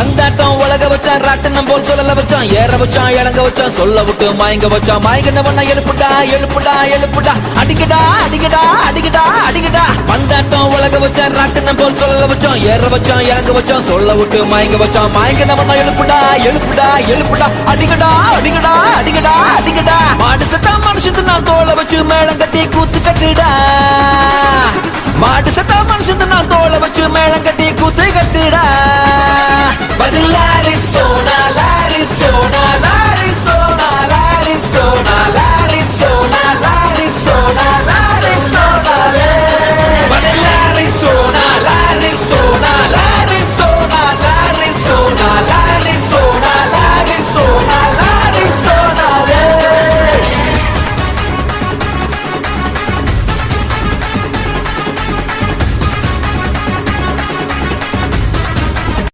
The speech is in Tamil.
பந்தாட்டம் உலக வச்சான் ராட்டனம் போல் சொல்லல வச்சான் ஏற வச்சான் இறங்க வச்சான் சொல்ல விட்டு மயங்க வச்சான் மயங்கினவன எழுப்புடா எழுப்புடா எழுப்புடா அடிக்கடா அடிக்கடா அடிக்கடா அடிக்கடா பந்தாட்டம் உலக வச்சான் ராட்டனம் போல் சொல்லல வச்சான் ஏற வச்சான் இறங்க வச்சான் சொல்ல விட்டு மயங்க வச்சான் மயங்கினவன எழுப்புடா எழுப்புடா எழுப்புடா அடிக்கடா அடிக்கடா அடிக்கடா அடிக்கடா மாடு சத்தா மனுஷத்து நான் தோலை வச்சு மேளம் கட்டி கூத்து கட்டுடா மாடு சத்தா மனுஷத்து நான் தோலை வச்சு மேளம் கட்டி கூத்து கட்டுடா